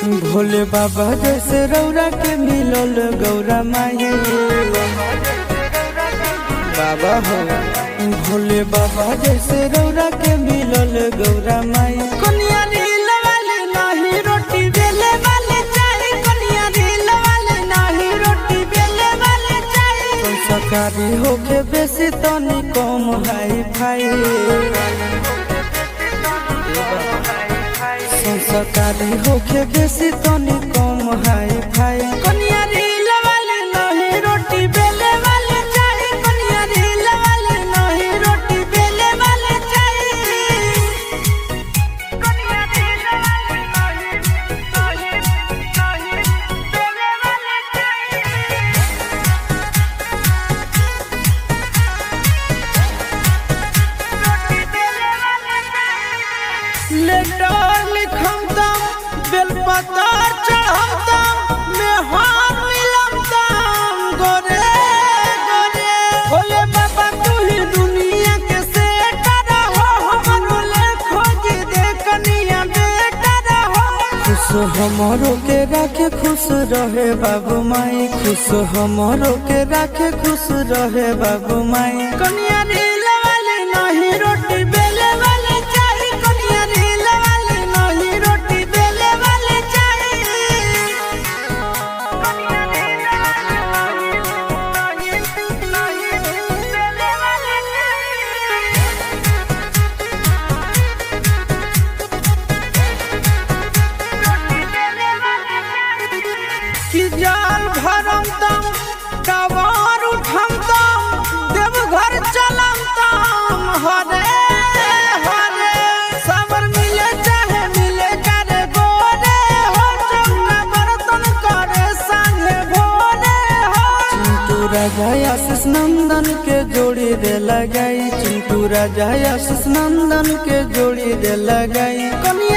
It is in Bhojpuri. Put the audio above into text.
भोले बाबा जैसे रौरा के मिलल गौरा माई बाबा हो। भोले बाबा जैसे रौरा के मिलल गौरा माई। कनिया रील वाले नाही रोटी बेले वाले चाही, कनिया रील वाले नाही रोटी बेले वाले चाही। संस्कारी होके बेसी तनी कम हाई फाई, संस्कारी होके बेसी तनी कम हाई फाई। कनिया रील वाले नहीं रोटी बेले वाले चाही, कनिया रील वाले नहीं रोटी बेले वाले चाही। कनिया रील वाले नहीं बेले वाले चाही। रोटी बेले वाले चाही। लेटर लिखम बेलपतर चढ़म में हार मिलम गोरे गोरे। भोले बाबा तू ही दुनिया के सेटर हो, हमरो ले खोज दे कनिया बेटर हो। खुश हमरो के राखे खुश रहे बाबू माई, खुश हमरो के राखे खुश रहे बाबू माई। कनिया रील वाले नहीं रोटी बेले वाले चाही, कनिया रील वाले नहीं रोटी बेले वाले चाही। कनिया रील वाले नहीं बेले वाले चाही। रोटी बेले वाले चाही। कि जाल भरम तम कवार उठम तम देवघर चलम तम हरे हरे। सावर मिले चाहे मिले करे गोरे हो, चौका बर्तन करे संगे भोरे हो। चिंटू राजा आशीष नंदन के जोड़ी दे लगाई, चिंटू राजा आशीष नंदन के जोड़ी दे लगाई। कनिया